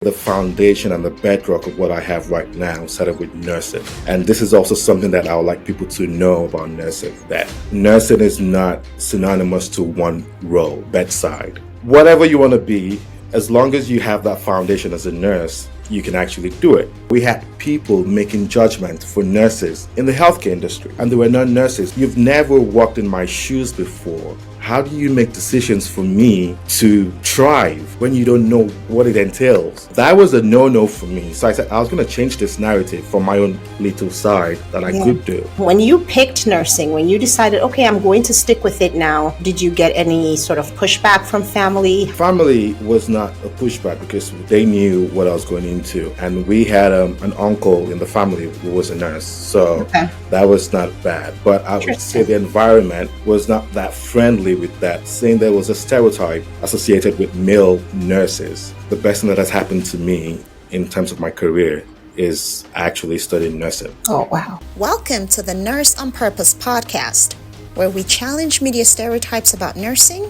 The foundation and the bedrock of what I have right now started with nursing. And this is also something that I would like people to know about nursing, that nursing is not synonymous to one role, bedside. Whatever you want to be, as long as you have that foundation as a nurse, you can actually do it. We had people making judgment for nurses in the healthcare industry, and they were not nurses. You've never walked in my shoes before. How do you make decisions for me to thrive when you don't know what it entails? That was a no-no for me. So I said I was going to change this narrative from my own little side that I could do. When you picked nursing, when you decided, okay, I'm going to stick with it now, did you get any sort of pushback from family? Family was not a pushback because they knew what I was going into. And we had an uncle in the family who was a nurse. So that was not bad. But I would say the environment was not that friendly with that, saying there was a stereotype associated with male nurses. The best thing that has happened to me in terms of my career is actually studying nursing. Oh, wow. Welcome to the Nurse on Purpose podcast, where we challenge media stereotypes about nursing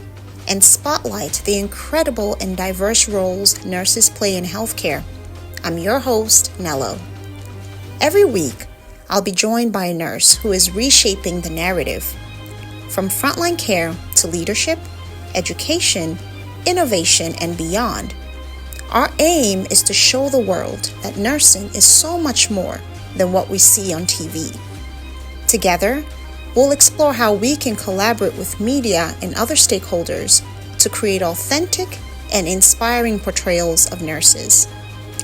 and spotlight the incredible and diverse roles nurses play in healthcare. I'm your host, Nello. Every week, I'll be joined by a nurse who is reshaping the narrative. From frontline care to leadership, education, innovation, and beyond. Our aim is to show the world that nursing is so much more than what we see on TV. Together, we'll explore how we can collaborate with media and other stakeholders to create authentic and inspiring portrayals of nurses.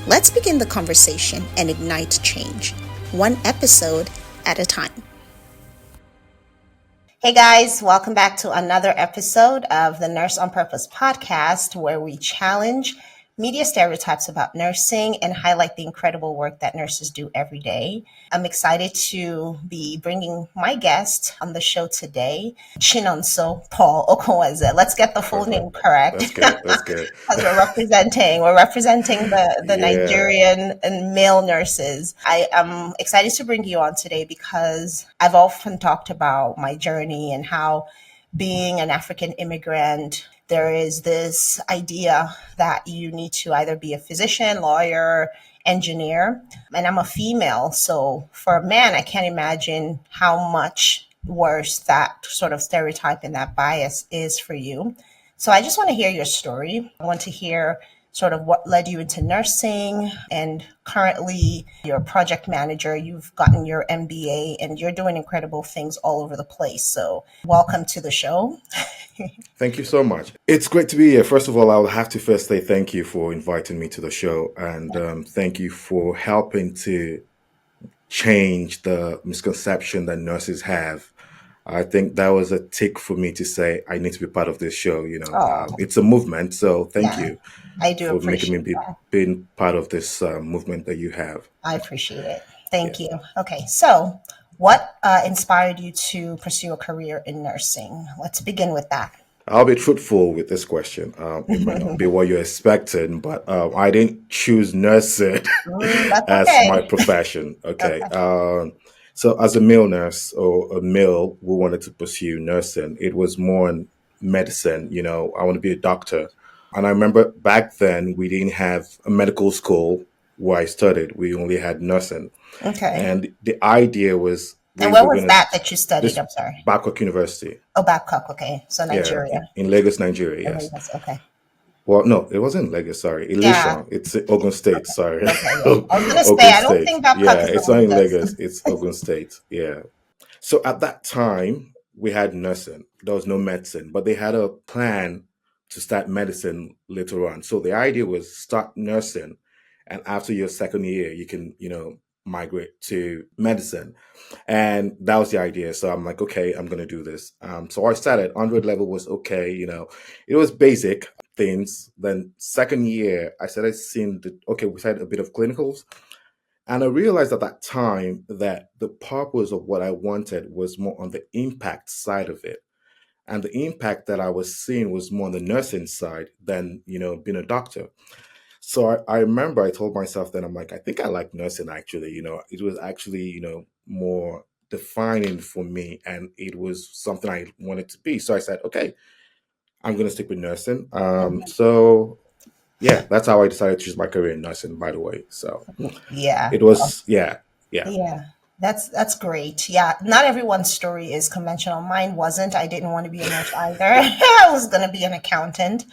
Let's begin the conversation and ignite change, one episode at a time. Hey guys, welcome back to another episode of the Nurse on Purpose podcast, where we challenge media stereotypes about nursing and highlight the incredible work that nurses do every day. I'm excited to be bringing my guest on the show today, Chinonso Paul Okonweze. Let's get the full name correct. That's good. As we're representing the Nigerian and male nurses. I am excited to bring you on today because I've often talked about my journey and how being an African immigrant, there is this idea that you need to either be a physician, lawyer, engineer, and I'm a female. So for a man, I can't imagine how much worse that sort of stereotype and that bias is for you. So I just want to hear your story. I want to hear sort of what led you into nursing, and currently you're a project manager, you've gotten your MBA, and you're doing incredible things all over the place. So welcome to the show. Thank you so much. It's great to be here. First of all, I'll have to first say thank you for inviting me to the show, and thank you for helping to change the misconception that nurses have. I think that was a tick for me to say I need to be part of this show. It's a movement, so thank you. I do for making appreciate me being part of this movement that you have. I appreciate it. Thank you. Okay, so what inspired you to pursue a career in nursing? Let's begin with that. I'll be truthful with this question. It might not be what you're expecting, but I didn't choose nursing as my profession. Okay. So as a male nurse or a male who wanted to pursue nursing, it was more in medicine. I want to be a doctor. And I remember back then we didn't have a medical school where I studied. We only had nursing. Okay. And the idea was... And where was that you studied? I'm sorry. Babcock University. Oh, Babcock. Okay. So Nigeria. Yeah, in Lagos, Nigeria, yes. Lagos, okay. Well, no, it wasn't Lagos, sorry. Ilishan. It's Ogun State, sorry. Okay, yeah. I was going to say, I don't think Babcock is it's not in Lagos. It's Ogun State, yeah. So at that time, we had nursing. There was no medicine, but they had a plan to start medicine later on. So the idea was start nursing, and after your second year, you can, migrate to medicine. And that was the idea. So I'm like, okay, I'm going to do this. So I started. 100 level was okay. It was basic things. Then second year, I started seeing we started a bit of clinicals. And I realized at that time that the purpose of what I wanted was more on the impact side of it. And the impact that I was seeing was more on the nursing side than, being a doctor. So I remember I told myself then, I'm like, I think I like nursing actually. It was actually, more defining for me, and it was something I wanted to be. So I said, okay, I'm going to stick with nursing. So yeah, that's how I decided to choose my career in nursing, by the way. So Yeah. it was, yeah, yeah, Yeah, that's great. Yeah, not everyone's story is conventional. Mine wasn't. I didn't want to be a nurse either. I was going to be an accountant.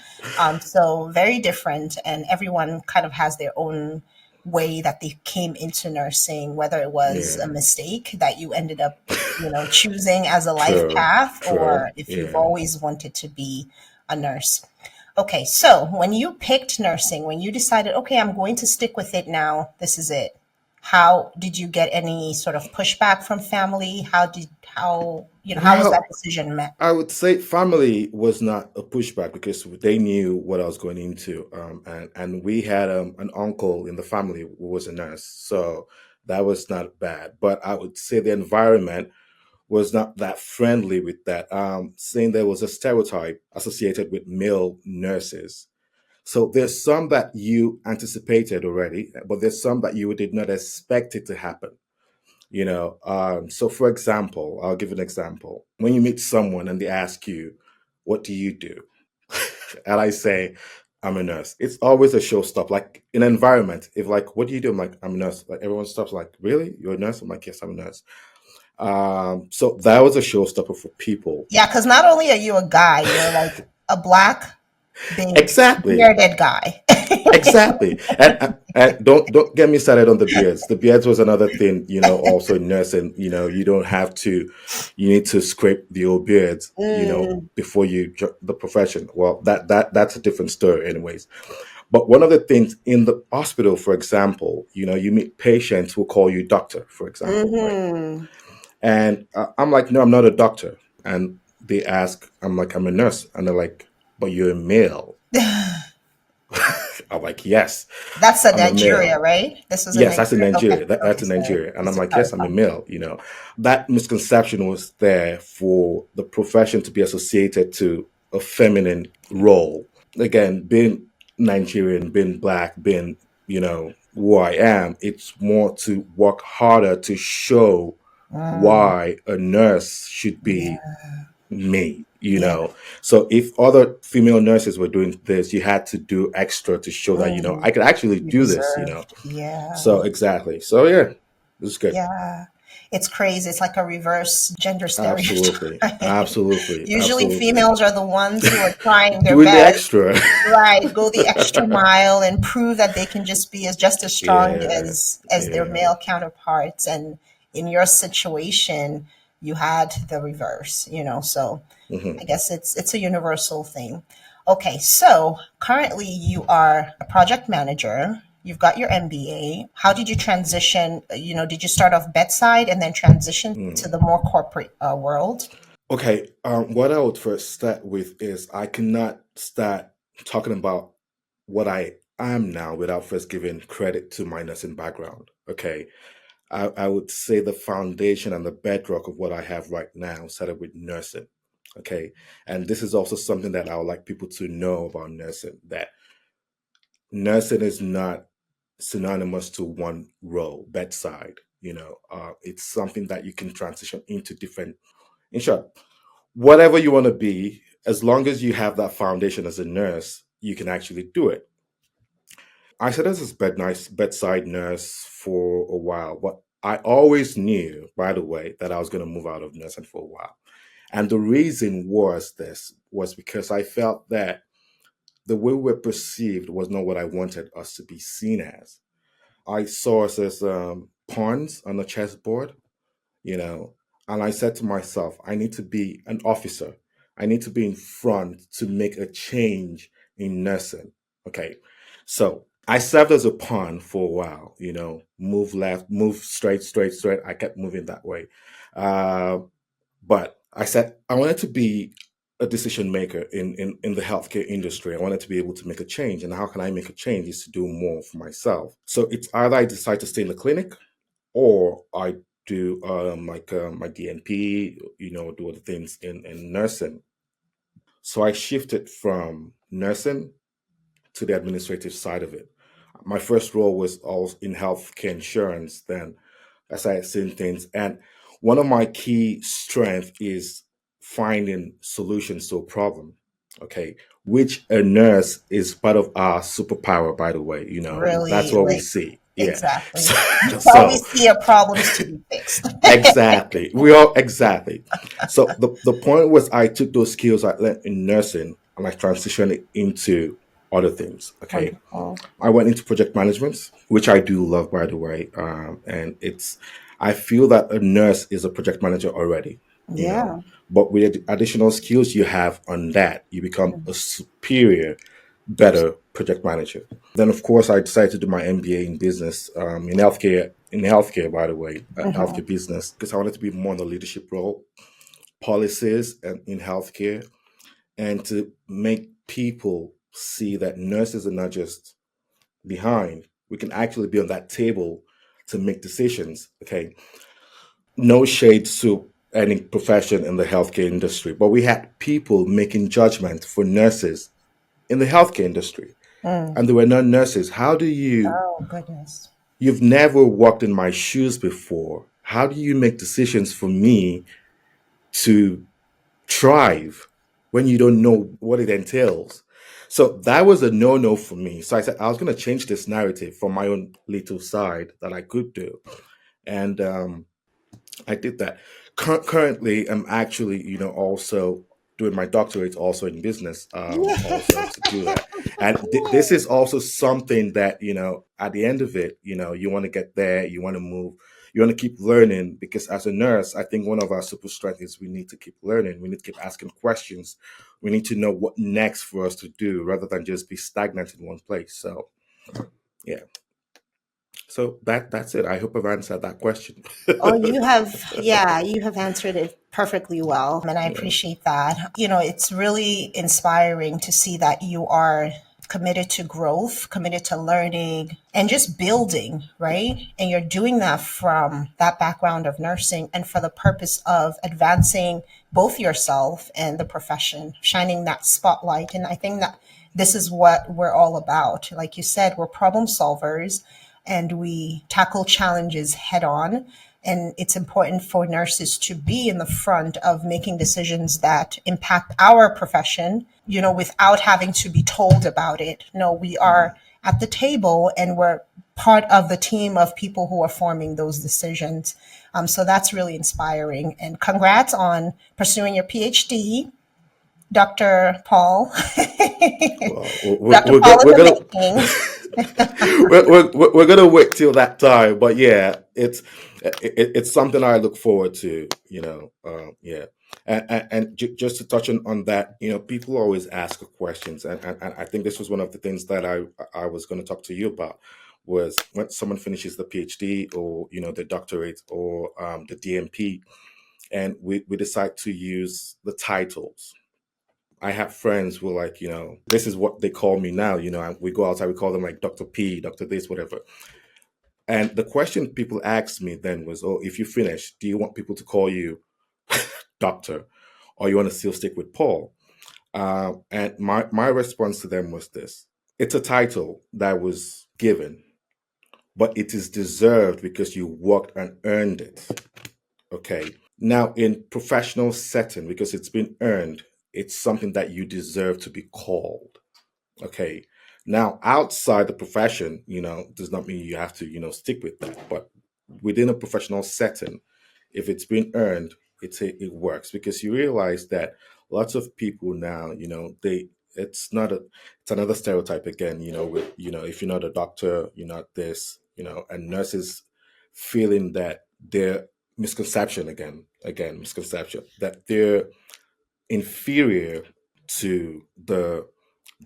So very different, and everyone kind of has their own way that they came into nursing, whether it was a yeah. mistake that you ended up, choosing as a life True, path, true. or if you've Yeah. always wanted to be a nurse. Okay, so when you picked nursing, when you decided, okay, I'm going to stick with it now, this is it. How did you get any sort of pushback from family? How was that Well, decision met? I would say family was not a pushback because they knew what I was going into, and we had an uncle in the family who was a nurse, so that was not bad. But I would say the environment was not that friendly with that. Saying there was a stereotype associated with male nurses. So there's some that you anticipated already, but there's some that you did not expect it to happen. So for example, I'll give an example. When you meet someone and they ask you, what do you do? And I say, I'm a nurse. It's always a showstopper. Like in an environment, if like, what do you do? I'm like, I'm a nurse. Like everyone stops like, really? You're a nurse? I'm like, yes, I'm a nurse. So that was a showstopper for people. Yeah, because not only are you a guy, you're like a black, big, Exactly. bearded guy. Exactly. And don't get me started on the beards. The beards was another thing, also in nursing, you don't have to, you need to scrape the old beards, Mm, before you the profession. Well, that's a different story anyways. But one of the things in the hospital, for example, you meet patients who call you doctor, for example, right? hmm. And I'm like, no, I'm not a doctor. And they ask, I'm like, I'm a nurse. And they're like, but you're a male. I'm like, yes, That's a I'm a Nigeria, male. right? This was in Yes, that's in Nigeria. Okay, Nigeria. That's okay, in sorry, Nigeria. And just I'm to like, yes, I'm a clarify. male. That misconception was there for the profession to be associated to a feminine role. Again, being Nigerian, being black, being, who I am, it's more to work harder to show Mm, why a nurse should be yeah, me, yeah. So if other female nurses were doing this, you had to do extra to show that, Mm, I could actually you do this. deserved. Yeah. So exactly. So yeah, this is good. Yeah, it's crazy. It's like a reverse gender Absolutely. stereotype. Absolutely. Usually, Absolutely. females are the ones who are trying their Doing the best, extra. right? Go the extra mile and prove that they can just be just as strong Yeah. as their Yeah. male counterparts. And in your situation, you had the reverse. So I Hmm. guess it's a universal thing. Okay, so currently you are a project manager. You've got your MBA. How did you transition? Did you start off bedside and then transition to Mm. the more corporate world? Okay. What I would first start with is I cannot start talking about what I am now without first giving credit to my nursing background. Okay. I would say the foundation and the bedrock of what I have right now started with nursing. Okay. And this is also something that I would like people to know about nursing, that nursing is not synonymous to one role, bedside. It's something that you can transition into different, in short, whatever you want to be, as long as you have that foundation as a nurse, you can actually do it. I said as this bedside nurse for a while, but I always knew, by the way, that I was going to move out of nursing for a while. And the reason was because I felt that the way we were perceived was not what I wanted us to be seen as. I saw us as pawns on a chessboard, you know. And I said to myself, I need to be an officer. I need to be in front to make a change in nursing. Okay. So I served as a pawn for a while, move left, move straight, straight, straight. I kept moving that way. Uh, but I said I wanted to be a decision maker in the healthcare industry. I wanted to be able to make a change. And how can I make a change is to do more for myself. So it's either I decide to stay in the clinic or I do my DNP, do other things in nursing. So I shifted from nursing to the administrative side of it. My first role was all in healthcare insurance. Then as I had seen things, and one of my key strengths is finding solutions to a problem. Okay, which a nurse is part of our superpower, by the way. That's Really, what we like, see. Yeah. exactly. So, We so always see a problems to be fixed. exactly. We all exactly. So the point was I took those skills I learned in nursing and I transitioned it into other things. Okay. Wonderful. I went into project management, which I do love, by the way. And I feel that a nurse is a project manager already, you know, Yeah. but with the additional skills you have on that, you become a superior, better project manager. Then, of course, I decided to do my MBA in business, in healthcare, by the way, Mhm. healthcare business, because I wanted to be more in the leadership role, policies and in healthcare, and to make people see that nurses are not just behind. We can actually be on that table to make decisions. Okay. No shade to any profession in the healthcare industry, but we had people making judgment for nurses in the healthcare industry, Mm. and they were not nurses. Oh, goodness. You've never walked in my shoes before. How do you make decisions for me to thrive when you don't know what it entails? So that was a no for me. So I said I was going to change this narrative from my own little side that I could do. And I did that. Currently, I'm actually, also doing my doctorate also in business, also to do that. And this is also something that, at the end of it, you want to get there, you want to move, you want to keep learning, because as a nurse, I think one of our super strengths is we need to keep learning. We need to keep asking questions. We need to know what next for us to do rather than just be stagnant in one place. So, yeah. So that's it. I hope I've answered that question. Oh, you have answered it perfectly well. And I Yeah. appreciate that. It's really inspiring to see that you are committed to growth, committed to learning and just building, right? And you're doing that from that background of nursing and for the purpose of advancing both yourself and the profession, shining that spotlight. And I think that this is what we're all about. Like you said, we're problem solvers and we tackle challenges head on. And it's important for nurses to be in the front of making decisions that impact our profession, without having to be told about it. No, we are at the table and we're part of the team of people who are forming those decisions. So that's really inspiring. And congrats on pursuing your PhD, Dr. Paul. Well, Dr. we're, Paul in we're the gonna making. we're gonna wait till that time. But yeah, it's something I look forward to. Yeah. And just to touch on that, people always ask questions, and I think this was one of the things that I was going to talk to you about, was when someone finishes the PhD or the doctorate or the DMP, and we decide to use the titles. I have friends who are like, this is what they call me now. We go outside, we call them like Dr. P, Dr. this, whatever. And the question people asked me then was, oh, if you finish, do you want people to call you doctor, or you want to still stick with Paul? And my response to them was this: it's a title that was given, but it is deserved because you worked and earned it. Okay. Now, in professional setting, because it's been earned, it's something that you deserve to be called. Okay. Now, outside the profession, does not mean you have to, stick with that. But within a professional setting, if it's been earned, it works, because you realize that lots of people now, it's not a it's another stereotype again, with if you're not a doctor, you're not this, and nurses feeling that they're misconception again misconception that they're inferior to the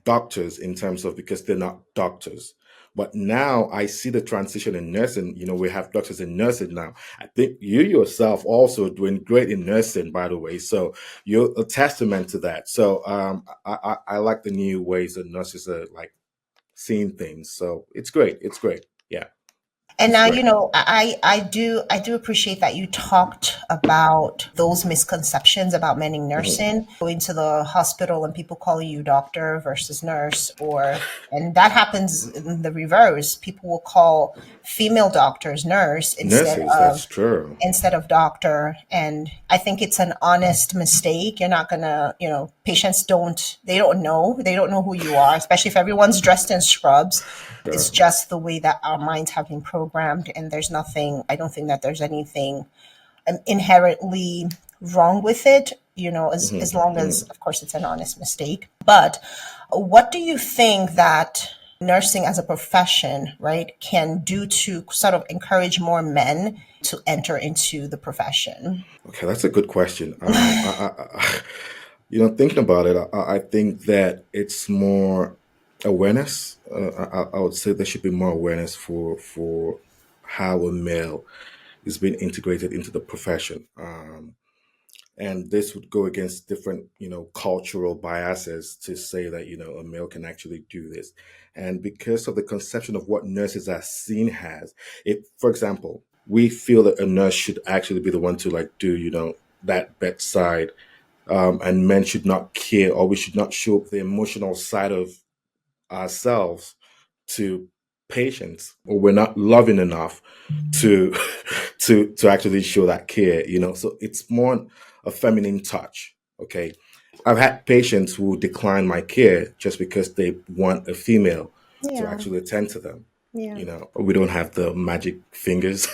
doctors in terms of, because they're not doctors. But now I see the transition in nursing. We have doctors in nursing now. I think you yourself also doing great in nursing, by the way. So you're a testament to that. So I like the new ways that nurses are like seeing things. So it's great. It's great. Yeah. And That's now, great. I do appreciate that you talked about those misconceptions about men in Hmm. nursing, going to the hospital and people calling you doctor versus nurse, and that happens in the reverse. People will call female doctors nurse Nurses, that's true. instead of doctor. And I think it's an honest mistake. You're not gonna, patients they don't know who you are, especially if everyone's dressed in scrubs. It's Sure. just the way that our minds have been programmed. And I don't think that there's anything inherently wrong with it, as Hmm. long as, Hmm. of course, it's an honest mistake. But what do you think that nursing as a profession, right, can do to sort of encourage more men to enter into the profession? Okay, that's a good question. Thinking about it, I think that it's more awareness. I would say there should be more awareness for how a male is being integrated into the profession. And this would go against different, cultural biases to say that, a male can actually do this. And because of the conception of what nurses are seen as, if, for example, we feel that a nurse should actually be the one to like do, that bedside, and men should not care, or we should not show up the emotional side of ourselves to patients, or we're not loving enough to to actually show that care, so it's more a feminine touch. Okay, I've had patients who decline my care just because they want a female to Yeah, actually attend to them. yeah. We don't have the magic fingers.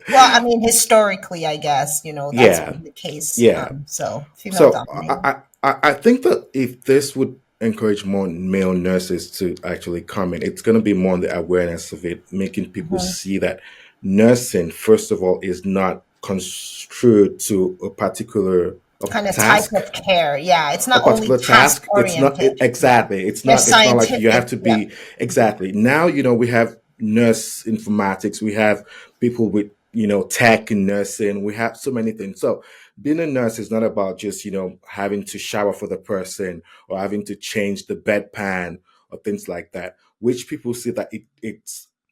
Well, I mean, historically, I guess, that's Yeah, been the case. yeah. So female So dominated. I think that if this would encourage more male nurses to actually come in, it's going to be more on the awareness of it, making people Mhm. see that nursing, first of all, is not construed to a particular Kind of type task, of care. Yeah, it's a not only particular task task. It's not oriented. Yeah, exactly. there's It's not like you have scientific. to Yeah. be exactly. Now we have nurse informatics. We have people with tech and nursing. We have so many things. So being a nurse is not about just having to shower for the person or having to change the bedpan or things like that. Which people see that it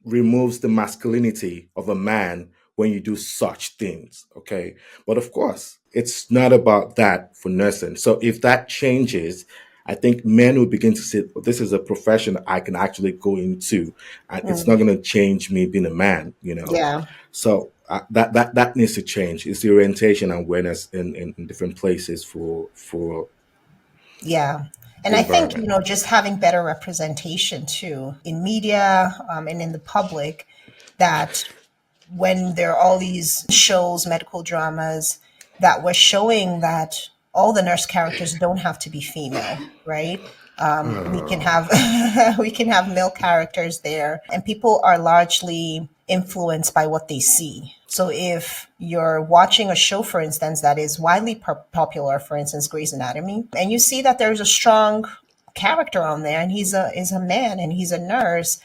removes the masculinity of a man when you do such things. Okay, but of course, it's not about that for nursing. So if that changes, I think men will begin to say, "Oh, this is a profession I can actually go into, and it's Mm. not going to change me being a man." Yeah. So that needs to change. It's the orientation and awareness in different places for Yeah. the And I think, environment. just having better representation too in media, and in the public, that when there are all these shows, medical dramas, that we're showing that all the nurse characters don't have to be female, right? We can Oh, have we can have male characters there, and people are largely influenced by what they see. So if you're watching a show, for instance, that is widely popular, for instance, Grey's Anatomy, and you see that there's a strong character on there, and he's a man, and he's a nurse,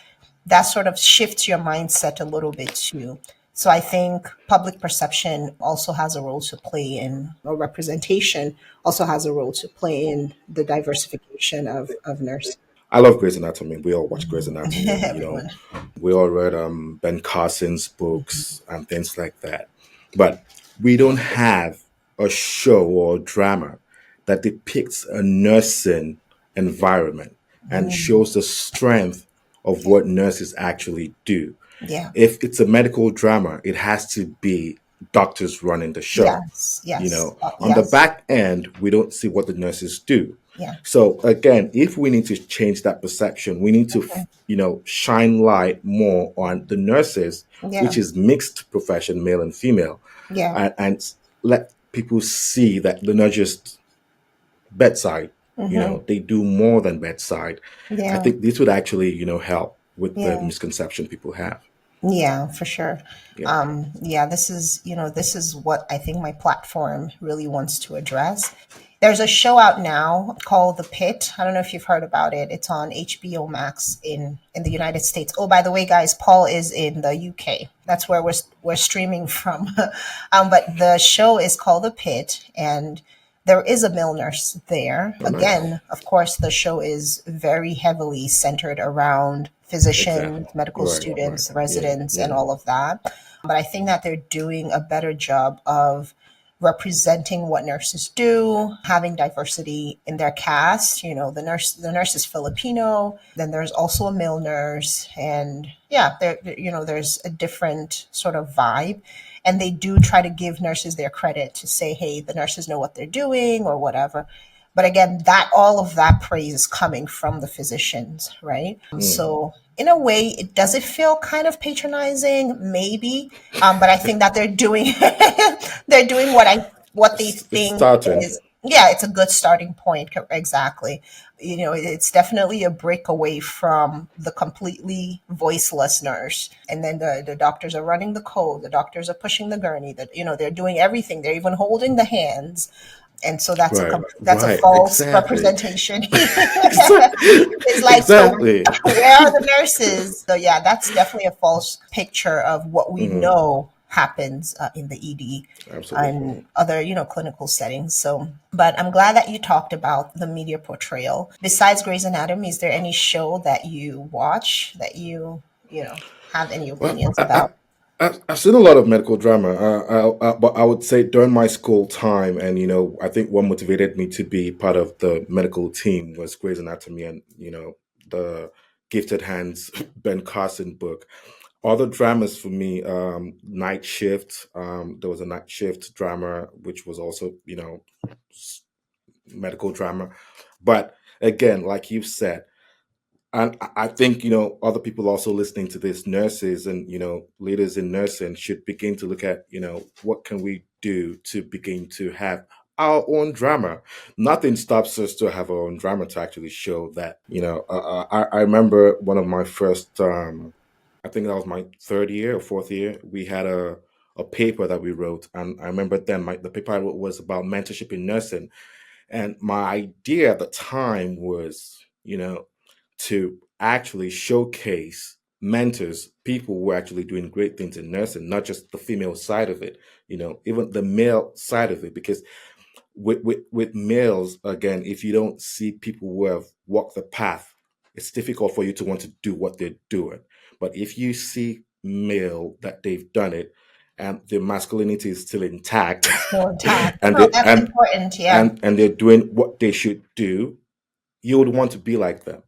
that sort of shifts your mindset a little bit too. So I think public perception also has a role to play in, or representation also has a role to play in the diversification of nursing. I love Grey's Anatomy. We all watch Grey's Anatomy. Everyone. We all read Ben Carson's books and things like that. But we don't have a show or drama that depicts a nursing environment and Mm, shows the strength of what nurses actually do. yeah. If it's a medical drama, it has to be doctors running the show. Yes. Yes. On the Yes. back end, we don't see what the nurses do. Yeah. So again, if we need to change that perception, we need to, shine light more on the nurses, which Yeah. is mixed profession, male and female, Yeah. and let people see that they're not just bedside. Hmm. They do more than bedside. I Yeah. think this would actually, help with the Yeah. misconception people have. Yeah, for sure. Yeah. Yeah, this is what I think my platform really wants to address. There's a show out now called The Pit. I don't know if you've heard about it. It's on HBO Max in the United States. Oh, by the way, guys, Paul is in the UK. That's where we're streaming from. But the show is called The Pit, and there is a male nurse there. Oh, nice. Again, of course, the show is very heavily centered around physicians, Exactly. medical Right. Right. students, Yeah. residents, and Yeah. all of that. But I think that they're doing a better job of representing what nurses do, having diversity in their cast. You know, the nurse is Filipino. Then there's also a male nurse, and yeah, there's a different sort of vibe. And they do try to give nurses their credit to say, hey, the nurses know what they're doing or whatever. But again, that all of that praise is coming from the physicians, right? Mm. So in a way, it does it feel kind of patronizing, maybe. But I think that they're doing they're doing what they It's think starting. is, yeah, it's a good starting point. Exactly. You know, it's definitely a break away from the completely voiceless nurse. And then the doctors are running the code, the doctors are pushing the gurney, that they're doing everything. They're even holding the hands. And so Right. that's a Right. false Exactly. representation. It's like, so Exactly. where are the nurses? So yeah, that's definitely a false picture of what we Hmm. know happens in the ED Absolutely. and other, clinical settings. So, but I'm glad that you talked about the media portrayal. Besides Grey's Anatomy, is there any show that you watch that have any Well, opinions about? I've seen a lot of medical drama, but I would say during my school time, and I think what motivated me to be part of the medical team was Grey's Anatomy, and the Gifted Hands Ben Carson book. Other dramas for me, Night Shift. There was a Night Shift drama, which was also medical drama, but again, like you've said. And I think, other people also listening to this, nurses and, leaders in nursing should begin to look at, what can we do to begin to have our own drama. Nothing stops us to have our own drama to actually show that, I remember one of my first, I think that was my third year or fourth year, we had a paper that we wrote. And I remember then the paper I wrote was about mentorship in nursing. And my idea at the time was, to actually showcase mentors, people who are actually doing great things in nursing, not just the female side of it, even the male side of it. Because with males, again, if you don't see people who have walked the path, it's difficult for you to want to do what they're doing. But if you see male that they've done it and their masculinity is still intact, Still intact. and No, they that's important. Yeah. and they're doing what they should do, you would want to be like them.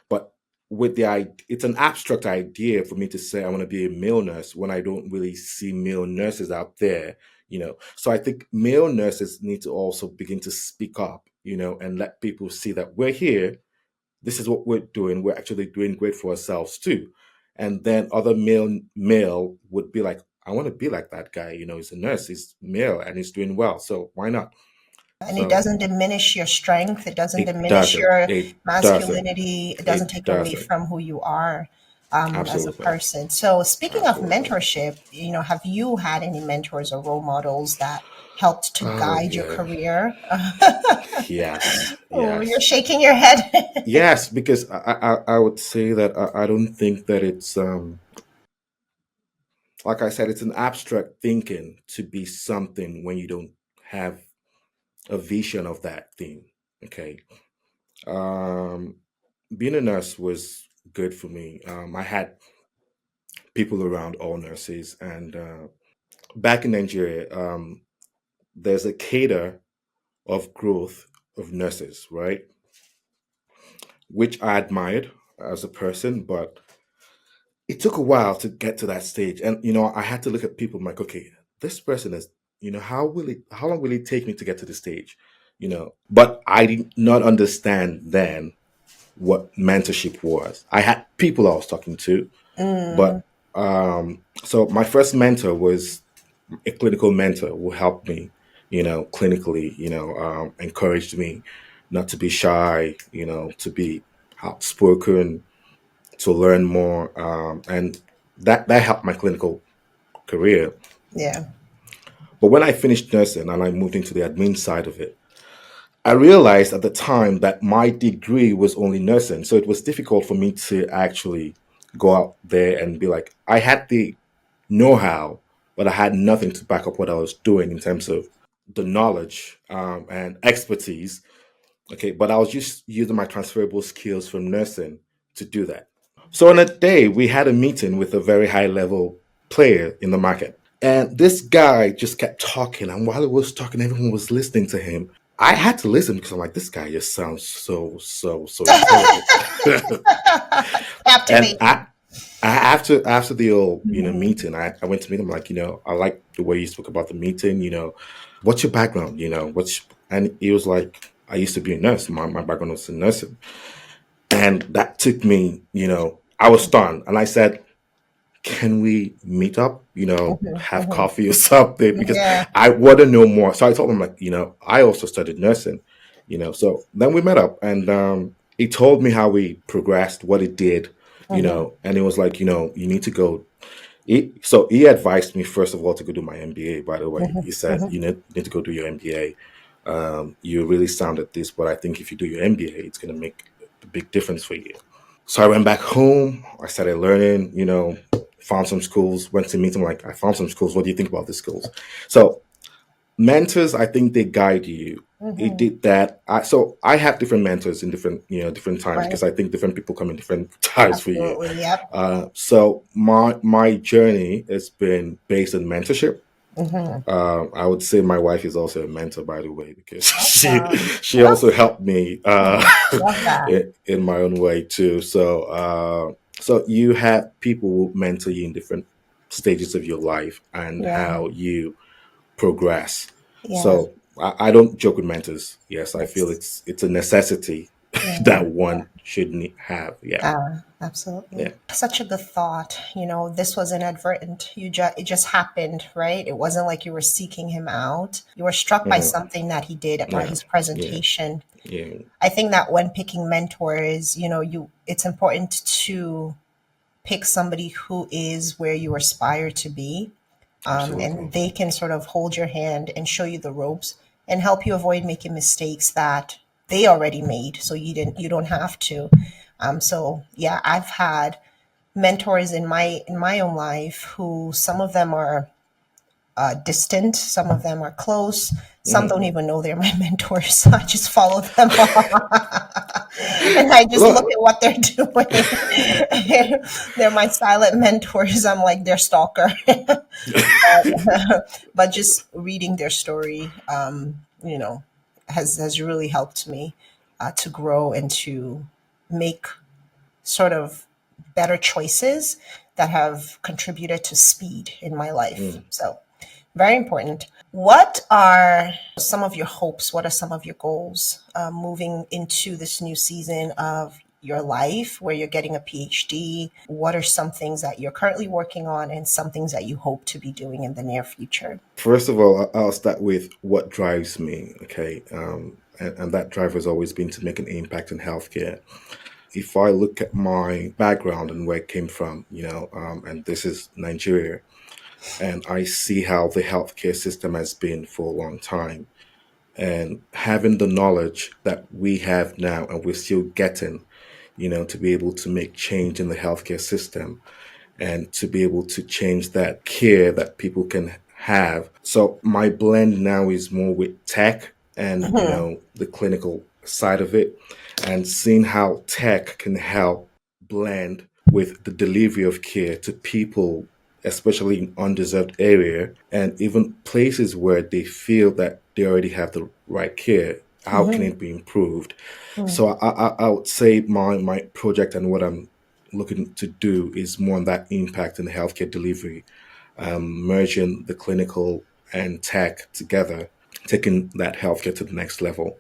But it's an abstract idea for me to say I want to be a male nurse when I don't really see male nurses out there. So I think male nurses need to also begin to speak up, and let people see that we're here. This is what we're doing. We're actually doing great for ourselves too. And then other male would be like, I want to be like that guy. He's a nurse, he's male, and he's doing well. So why not? And it So doesn't diminish your strength. It doesn't it diminish doesn't. your It doesn't. masculinity. It doesn't It take away doesn't. from who you are as a Absolutely. person. So, speaking of Absolutely. mentorship, have you had any mentors or role models that helped to Oh guide your yeah. career? Yes. Oh, you're Yes. shaking your head. Yes, because I would say that I don't think that it's like I said, it's an abstract thinking to be something when you don't have a vision of that thing. Okay. Um Being a nurse was good for me. I had people around, all nurses, and back in Nigeria, there's a cadre of growth of nurses, right? Which I admired as a person, but it took a while to get to that stage. And I had to look at people like, okay, this person is, how long will it take me to get to the stage? But I did not understand then what mentorship was. I had people I was talking to, Mm, but so my first mentor was a clinical mentor who helped me, clinically, encouraged me not to be shy, to be outspoken, to learn more, and that helped my clinical career. yeah. But when I finished nursing and I moved into the admin side of it, I realized at the time that my degree was only nursing, so it was difficult for me to actually go out there and be like, I had the know-how, but I had nothing to back up what I was doing in terms of the knowledge and expertise. Okay, but I was just using my transferable skills from nursing to do that. So on a day, we had a meeting with a very high level player in the market. And this guy just kept talking. And while he was talking, everyone was listening to him. I had to listen because I'm like, this guy just sounds so intelligent. And Captivating. after the old Mhm. meeting, I went to meet him like, I like the way you spoke about the meeting. What's your background? And he was like, I used to be a nurse. My background was in nursing. And that took me, I was stunned. And I said, can we meet up, Mhm. have Mhm. coffee or something? Because Yeah. I want to know more. So I told him, like, I also studied nursing, so then we met up and he told me how we progressed, what he did, Mhm. and it was like, you need to go. So he advised me, first of all, to go do my MBA, by the way. Mhm. He said, Mhm. you need to go do your MBA. You really sound at this, but I think if you do your MBA, it's going to make a big difference for you. So I went back home. I started learning, found some schools, went to meet them. Like, I found some schools. What do you think about the schools? So mentors, I think they guide you. It Mhm. did that. So I have different mentors in different times Right. because I think different people come in different times for you. Absolutely. Yep. So my journey has been based on mentorship. Mhm. I would say my wife is also a mentor, by the way, because she Awesome. she also helped me Love that. in my own way too. So you have people who mentor you in different stages of your life and Yeah. how you progress. Yeah. So I don't joke with mentors. Yes, I feel It's it's a necessity yeah. that one should have. Yeah, Absolutely. yeah. Such a good thought. This was inadvertent. It just happened, right? It wasn't like you were seeking him out. You were struck by Hmm. something that he did at Yeah, his yeah, presentation. yeah. I think that when picking mentors, it's important to pick somebody who is where you aspire to be, and Absolutely. they can sort of hold your hand and show you the ropes and help you avoid making mistakes that they already made, so you don't have to. So yeah, I've had mentors in my own life who some of them are distant, some of them are close, some Hmm. don't even know they're my mentors. So I just follow them and I just look Look, at what they're doing. They're my silent mentors. I'm like their stalker. But just reading their story, has really helped me to grow and to make sort of better choices that have contributed to speed in my life. mm. So, very important. What are some of your hopes? What are some of your goals moving into this new season of your life where you're getting a PhD? What are some things that you're currently working on and some things that you hope to be doing in the near future? First of all, I'll start with what drives me. Okay, and that drive has always been to make an impact in healthcare. If I look at my background and where it came from, and this is Nigeria, and I see how the healthcare system has been for a long time, and having the knowledge that we have now, and we're still getting, to be able to make change in the healthcare system and to be able to change that care that people can have. So my blend now is more with tech and Mhm. the clinical side of it, and seeing how tech can help blend with the delivery of care to people, especially in undeserved area and even places where they feel that they already have the right care. How can Mhm. it be improved? Mhm. So I would say my project and what I'm looking to do is more on that impact in the healthcare delivery, merging the clinical and tech together, taking that healthcare to the next level.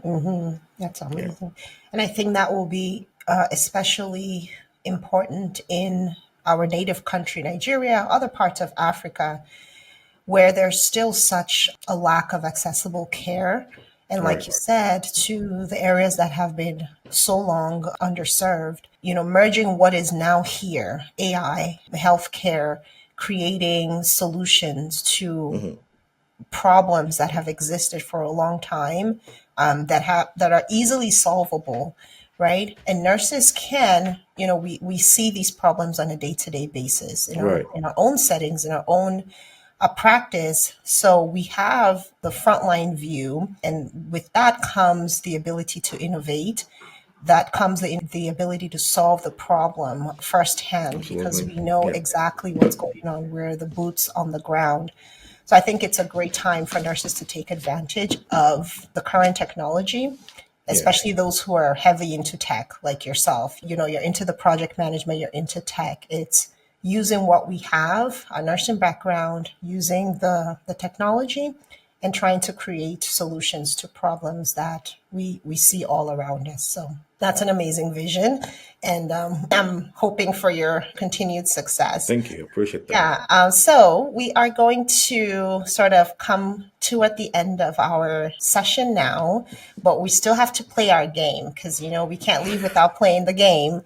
That's Yeah. amazing. And I think that will be especially important in our native country, Nigeria, other parts of Africa, where there's still such a lack of accessible care. And like Right. you said, to the areas that have been so long underserved, merging what is now here, AI, healthcare, creating solutions to Hmm. problems that have existed for a long time, that are easily solvable, right? And nurses can, we see these problems on a day to day basis Right. in our own settings, in our own practice. So we have the frontline view, and with that comes the ability to innovate that comes the ability to solve the problem firsthand because Absolutely. we know Yeah. exactly what's going on. We're the boots on the ground. So I think it's a great time for nurses to take advantage of the current technology, Yeah. especially those who are heavy into tech, like yourself. You know, you're into the project management, you're into tech. It's using what we have, a nursing background, using the technology and trying to create solutions to problems that we see all around us. So that's an amazing vision. And I'm hoping for your continued success. Thank you. Appreciate that. Yeah. So we are going to sort of come to at the end of our session now, but we still have to play our game because, you know, we can't leave without playing the game.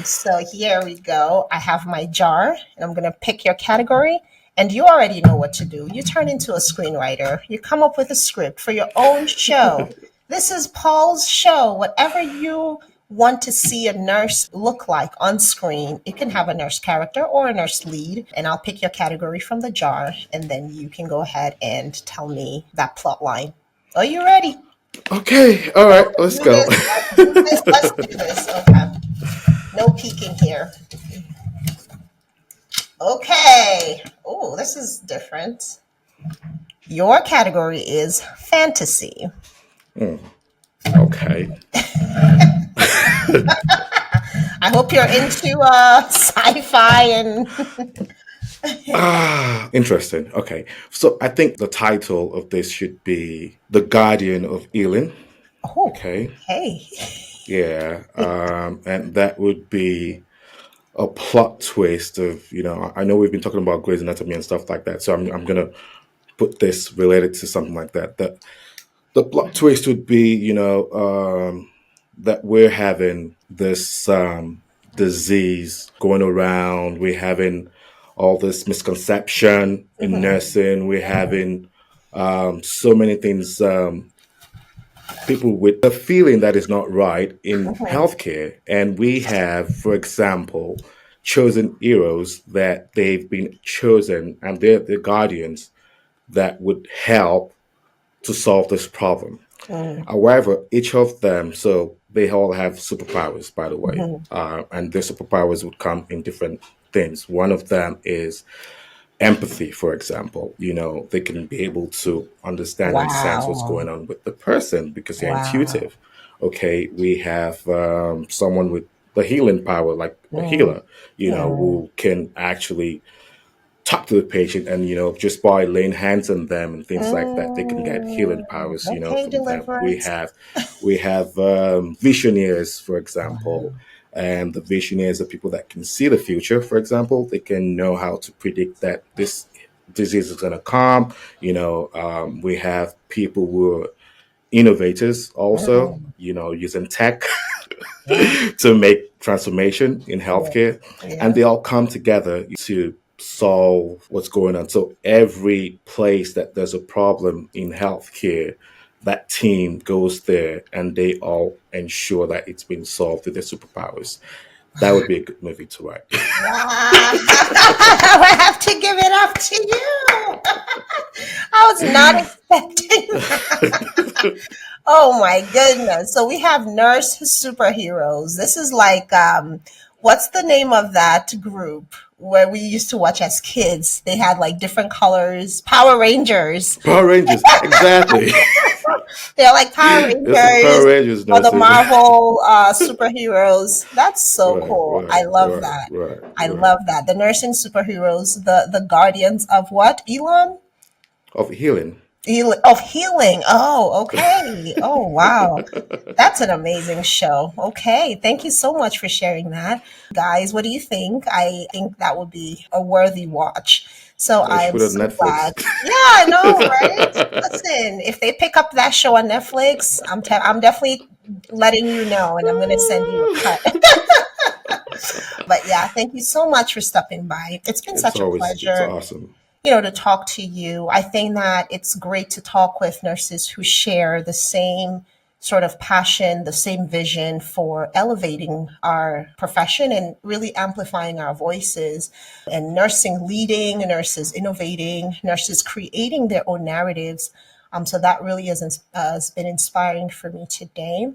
So here we go. I have my jar and I'm going to pick your category. And you already know what to do. You turn into a screenwriter. You come up with a script for your own show. This is Paul's show. Whatever you want to see a nurse look like on screen, it can have a nurse character or a nurse lead. And I'll pick your category from the jar. And then you can go ahead and tell me that plot line. Are you ready? Okay. All right. Let's Do go. this. Let's do this. Let's do this. Okay. No peeking here. Okay. Oh, this is different. Your category is fantasy. Okay. I hope you're into sci-fi and Interesting. Okay. So I think the title of this should be The Guardian of Ealing. oh, Okay. hey. Yeah. And that would be a plot twist of, I know we've been talking about Grey's Anatomy and stuff like that. So I'm going to put this related to something like that. The plot twist would be, that we're having this disease going around. We're having all this misconception in nursing. We're having so many things. People with a feeling that is not right in healthcare. And we have, for example, chosen heroes that they've been chosen and they're the guardians that would help to solve this problem. However, each of them, so they all have superpowers, by the way, and their superpowers would come in different things. One of them is empathy, for example. They can be able to understand and sense what's Wow. going on with the person because they're Wow. intuitive. Okay, we have someone with the healing power, like a Mm, healer, who can actually talk to the patient and just by laying hands on them and things like that they can get healing powers okay, from them. we deliverance. have we have visionaries, for example, and the visionaries are people that can see the future. For example, they can know how to predict that this disease is going to come. We have people who are innovators also, using tech Yeah, to make transformation in yeah, healthcare, and yeah. they all come together to solve what's going on. So every place that there's a problem in healthcare, that team goes there and they all ensure that it's been solved with their superpowers. That would be a good movie to write. Wow. I have to give it up to you. I was not expecting that. Oh my goodness. So we have nurse superheroes. This is like what's the name of that group where we used to watch as kids? They had like different colors. Power Rangers. Power Rangers, exactly. They're like Power It's a Power Rangers Rangers or the nurses. Marvel superheroes. That's so Right, cool. right, I love right, that. right, I right. love that. The nursing superheroes, the guardians of what? Elon? Of healing. Of healing. Oh, okay. Oh, wow. That's an amazing show. Okay. Thank you so much for sharing that. Guys, what do you think? I think that would be a worthy watch. So They I should am put it on so Netflix. glad. Yeah, I know, right? Listen, if they pick up that show on Netflix, I'm definitely letting you know and I'm going to send you a cut. But yeah, thank you so much for stopping by. It's been such a It's pleasure, awesome. to talk to you. I think that it's great to talk with nurses who share the same sort of passion, the same vision for elevating our profession and really amplifying our voices. And nursing leading, nurses innovating, nurses creating their own narratives So that really has been inspiring for me today.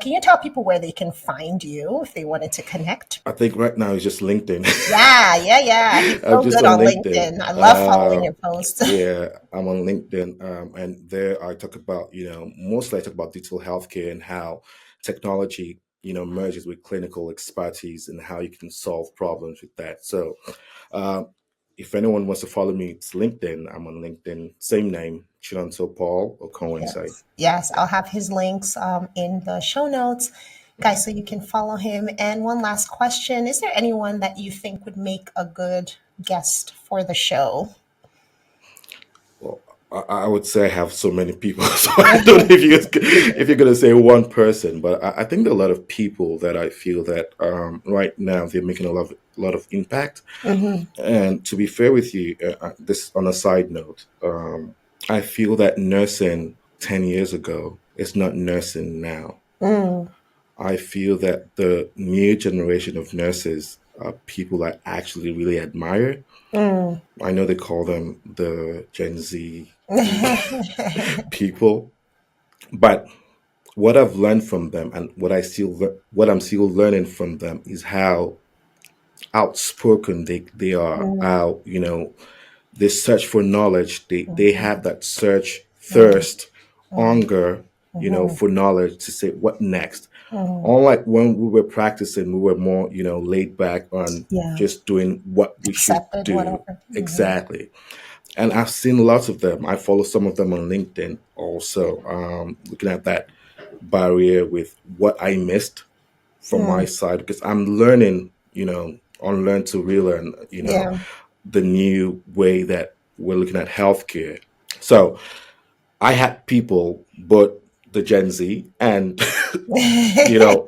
Can you tell people where they can find you if they wanted to connect? I think right now it's just LinkedIn. Yeah. He's I'm so just good on on LinkedIn. LinkedIn. I love following your posts. Yeah, I'm on LinkedIn, and there I talk about, mostly I talk about digital healthcare and how technology, merges with clinical expertise and how you can solve problems with that. So, um, if anyone wants to follow me, it's LinkedIn. I'm on LinkedIn, same name, Chinonso Paul Okonweze. Yes, I'll have his links in the show notes, guys, so you can follow him. And one last question: is there anyone that you think would make a good guest for the show? Well, I would say I have so many people, so I don't know if you're gonna say one person, but I think there are a lot of people that I feel that right now they're making a lot of impact. Hmm. And to be fair with you, this on a side note, I feel that nursing 10 years ago is not nursing now. Mm, I feel that the new generation of nurses are people I actually really admire. mm. I know they call them the Gen Z people, but what I've learned from them and what I'm still learning from them is how outspoken they are. Mm, How they search for knowledge. They have mhm, that search, mm, thirst, mm, hunger, mhm, for knowledge to say what next. mhm. Unlike when we were practicing, we were more, laid back on Yeah, just doing what we should accepted do. whatever. Hmm. Exactly. And I've seen lots of them. I follow some of them on LinkedIn also, looking at that barrier with what I missed from my Mm, side, because I'm learning, unlearn to relearn, yeah. the new way that we're looking at healthcare. So I had people, but the Gen Z and you the know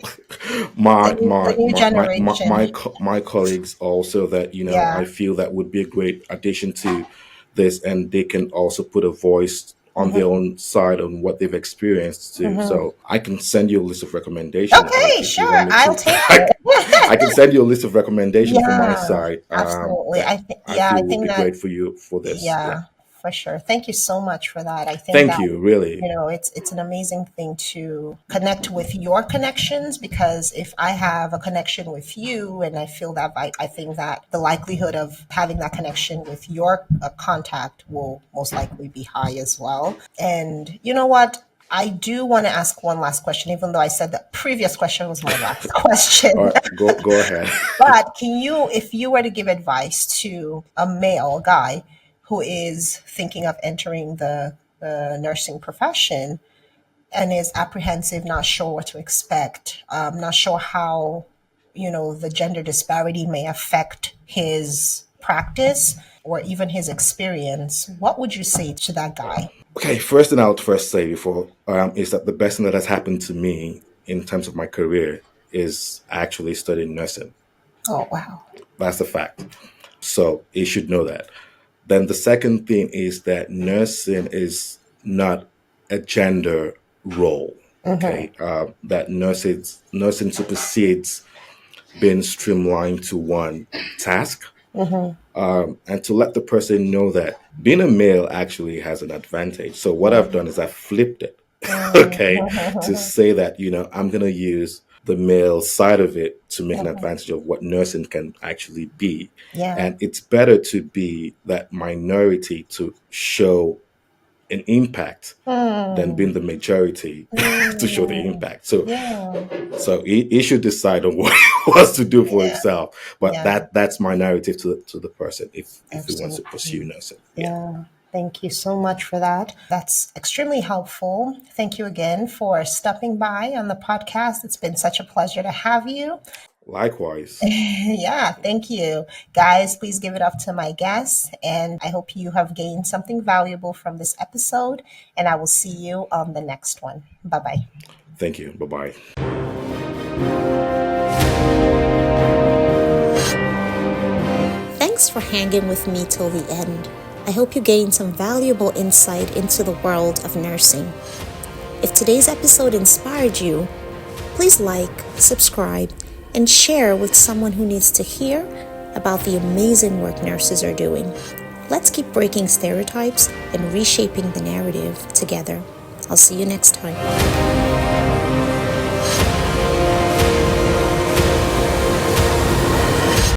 my new, the my new my my my generation. my, my colleagues also that I Yeah. feel that would be a great addition to this, and they can also put a voice on their Hmm. own side on what they've experienced too. Hmm. So I can send you a list of recommendation, or Okay, if you want sure. me I'll to, take I, it. I can send you a list of recommendation from my Yeah, side, absolutely. that I I feel would think be that, great for you for this. Yeah. yeah, for sure. Thank you so much for that. I think Thank that, you. Really. it's an amazing thing to connect with your connections, because if I have a connection with you and I feel that I think that the likelihood of having that connection with your contact will most likely be high as well. And you know what? I do want to ask one last question, even though I said the previous question was my last All question. right. Go ahead. But can you, if you were to give advice to a male guy who is thinking of entering the nursing profession and is apprehensive, not sure what to expect, not sure how, the gender disparity may affect his practice or even his experience, what would you say to that guy? Okay, first thing I would first say before is that the best thing that has happened to me in terms of my career is actually studying nursing. Oh, wow. That's the fact. So you should know that. Then the second thing is that nursing is not a gender role. Mm-hmm. Okay, that nursing supersedes being streamlined to one task, Mm-hmm. and to let the person know that being a male actually has an advantage. So what I've done is I've flipped it, okay, to Mm-hmm. say that I'm going to use the male side of it to make an advantage of what nursing can actually be. Yeah. And it's better to be that minority to show an impact than being Mm. the majority to show the Mm. impact. So Yeah. he should decide on what he wants to do for Yeah. himself. But Yeah. that's my narrative to the person if he wants to pursue Absolutely. nursing. Yeah. Yeah. Thank you so much for that. That's extremely helpful. Thank you again for stopping by on the podcast. It's been such a pleasure to have you. Likewise. Yeah, thank you. Guys, please give it up to my guests. And I hope you have gained something valuable from this episode. And I will see you on the next one. Bye bye. Thank you. Bye bye. Thanks for hanging with me till the end. I hope you gained some valuable insight into the world of nursing. If today's episode inspired you, please like, subscribe, and share with someone who needs to hear about the amazing work nurses are doing. Let's keep breaking stereotypes and reshaping the narrative together. I'll see you next time.